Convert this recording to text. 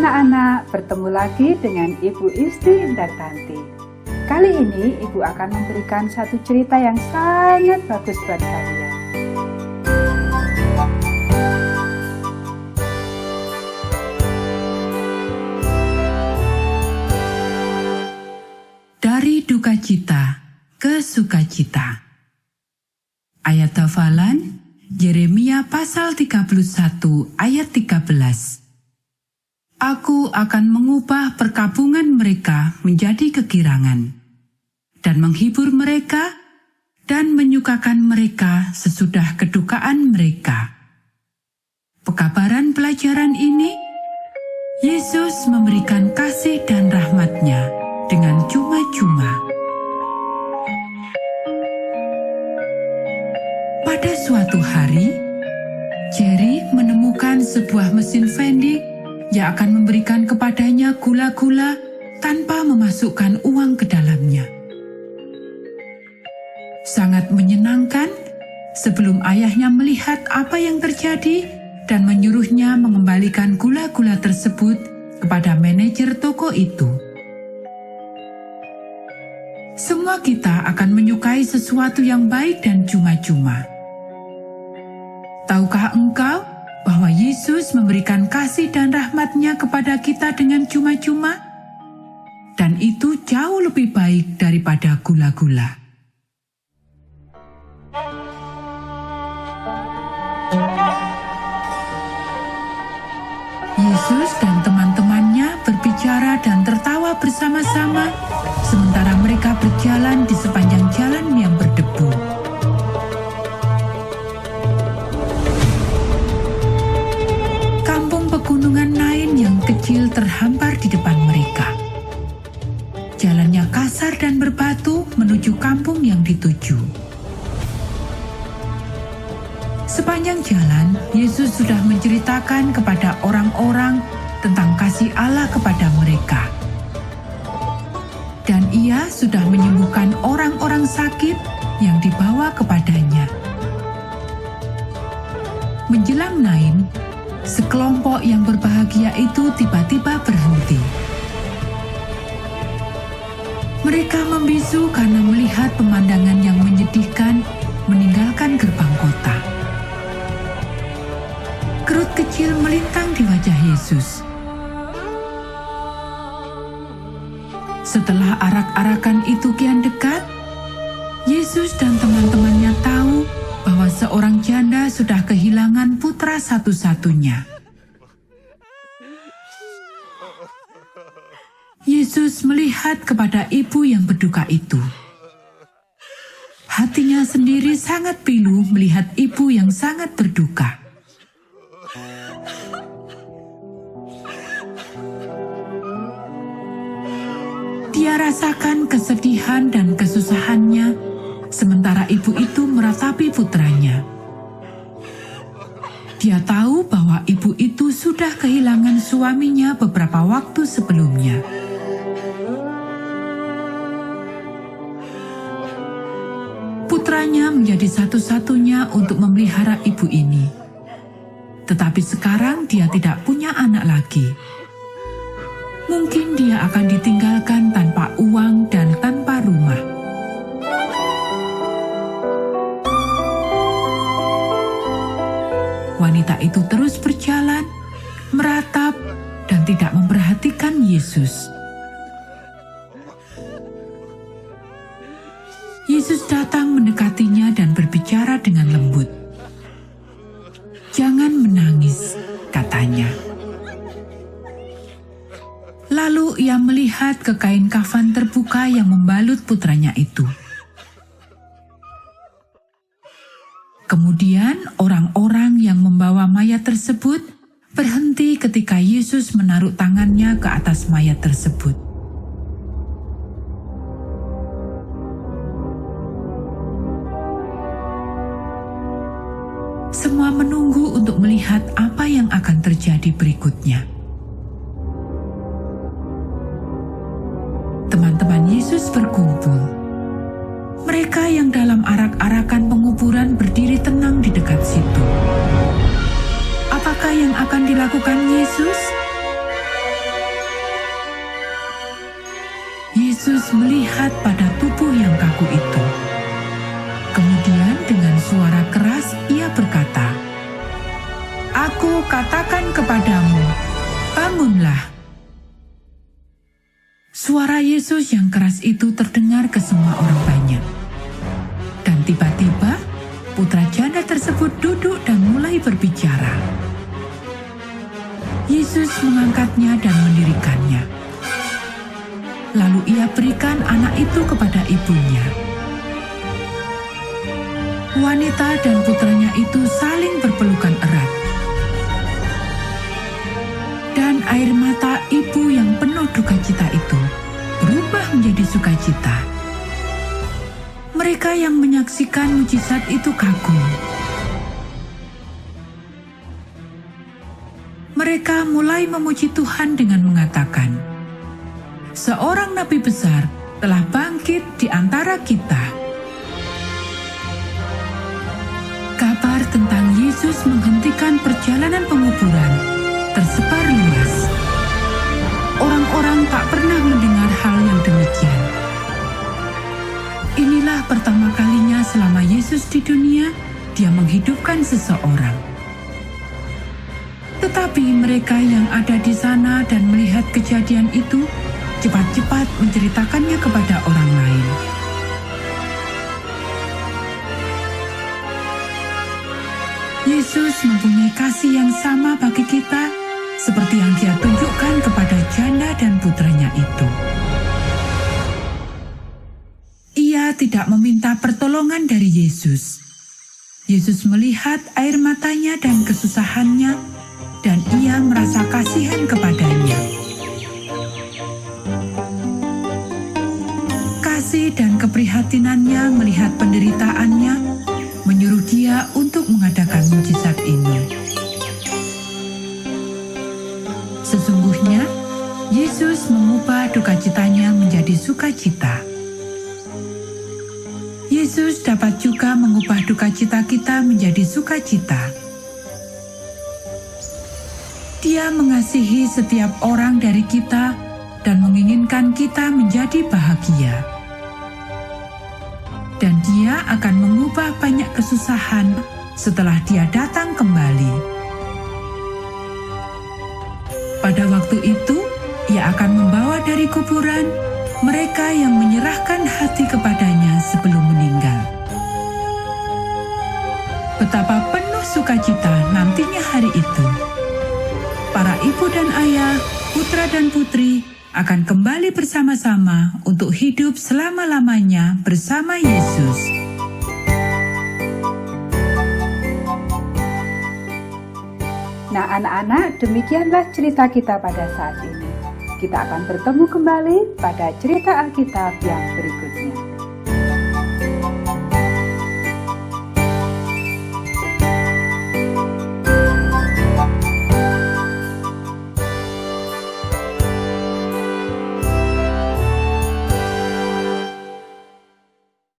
anak-anak, bertemu lagi dengan Ibu Isti Indartanti. Kali ini Ibu akan memberikan satu cerita yang sangat bagus buat kalian. Dari duka cita ke sukacita. Ayat hafalan Yeremia pasal 31 ayat 13. Aku akan mengubah perkabungan mereka menjadi kegirangan, dan menghibur mereka, dan menyukakan mereka sesudah kedukaan mereka. Pekabaran pelajaran ini, Yesus memberikan kasih dan rahmat-Nya dengan cuma-cuma. Pada suatu hari, Jerry menemukan sebuah mesin vending yang akan memberikan kepadanya gula-gula tanpa memasukkan uang ke dalamnya. Sangat menyenangkan sebelum ayahnya melihat apa yang terjadi dan menyuruhnya mengembalikan gula-gula tersebut kepada manajer toko itu. Semua kita akan menyukai sesuatu yang baik dan cuma-cuma. Tahukah engkau bahwa Yesus memberikan kasih dan rahmat-Nya kepada kita dengan cuma-cuma? Dan itu jauh lebih baik daripada gula-gula. Yesus dan teman-temannya berbicara dan tertawa bersama-sama sementara mereka berjalan di sepanjang jalan yang berdebu. Pegunungan lain yang kecil terhampar di depan mereka. Jalannya kasar dan berbatu menuju kampung yang dituju. Sepanjang jalan, Yesus sudah menceritakan kepada orang-orang tentang kasih Allah kepada mereka. Dan Ia sudah menyembuhkan orang-orang sakit yang dibawa kepadanya. Menjelang Nain, sekelompok yang berbahagia itu tiba-tiba berhenti. Mereka membisu karena melihat pemandangan yang menyedihkan meninggalkan gerbang kota. Kerut kecil melintang di wajah Yesus. Setelah arak-arakan itu kian dekat, Yesus dan teman-temannya tahu bahwa seorang janda sudah kehilangan putra satu-satunya. Yesus melihat kepada ibu yang berduka itu. Hatinya sendiri sangat pilu melihat ibu yang sangat berduka. Dia rasakan kesedihan dan kesusahannya, sementara ibu itu meratapi putranya. Dia tahu bahwa ibu itu sudah kehilangan suaminya beberapa waktu sebelumnya. Putranya menjadi satu-satunya untuk memelihara ibu ini. Tetapi sekarang dia tidak punya anak lagi. Mungkin dia akan ditinggalkan tanpa uang dan tanpa rumah. Wanita itu terus berjalan, meratap, dan tidak memperhatikan Yesus. Yesus datang mendekatinya dan berbicara dengan lembut. "Jangan menangis," katanya. Lalu ia melihat ke kain kafan terbuka yang membalut putranya itu. Kemudian orang-orang yang membawa mayat tersebut berhenti ketika Yesus menaruh tangannya ke atas mayat tersebut. Semua menunggu untuk melihat apa yang akan terjadi berikutnya. Teman-teman Yesus berkumpul. Mereka yang dalam arak-arakan penguburan berdiri tenang di dekat situ. Apakah yang akan dilakukan Yesus? Yesus melihat pada tubuh yang kaku itu. Kemudian dengan suara keras ia berkata, "Aku katakan kepadamu, bangunlah." Suara Yesus yang keras itu terdengar ke semua orang banyak. Dan tiba-tiba, putra janda tersebut duduk dan mulai berbicara. Yesus mengangkatnya dan mendirikannya. Lalu ia berikan anak itu kepada ibunya. Wanita dan putranya itu saling berpelukan erat. Dan air mata ibu yang penuh duka cita itu berubah menjadi sukacita. Mereka yang menyaksikan mujizat itu kagum. Mereka mulai memuji Tuhan dengan mengatakan, "Seorang nabi besar telah bangkit di antara kita." Kabar tentang Yesus menghentikan perjalanan penguburan tersebar luas. Orang-orang tak pernah mendengar hal yang demikian. Inilah pertama kalinya selama Yesus di dunia, dia menghidupkan seseorang. Tetapi mereka yang ada di sana dan melihat kejadian itu cepat-cepat menceritakannya kepada orang lain. Yesus mempunyai kasih yang sama bagi kita, seperti yang Dia tunjukkan kepada janda dan putranya itu. Ia tidak meminta pertolongan dari Yesus. Yesus melihat air matanya dan kesusahannya, dan ia merasa kasihan kepadanya. Kasih dan keprihatinannya melihat penderitaannya menyuruh dia untuk mengadakan mujizat ini. Sesungguhnya, Yesus mengubah duka citanya menjadi sukacita. Yesus dapat juga mengubah duka cita kita menjadi sukacita. Dia mengasihi setiap orang dari kita dan menginginkan kita menjadi bahagia. Dan Dia akan mengubah banyak kesusahan setelah Dia datang kembali. Pada waktu itu, Ia akan membawa dari kuburan mereka yang menyerahkan hati kepadanya sebelum meninggal. Betapa penuh sukacita nantinya hari itu. Para ibu dan ayah, putra dan putri akan kembali bersama-sama untuk hidup selama-lamanya bersama Yesus. Nah anak-anak, demikianlah cerita kita pada saat ini. Kita akan bertemu kembali pada cerita Alkitab yang berikutnya.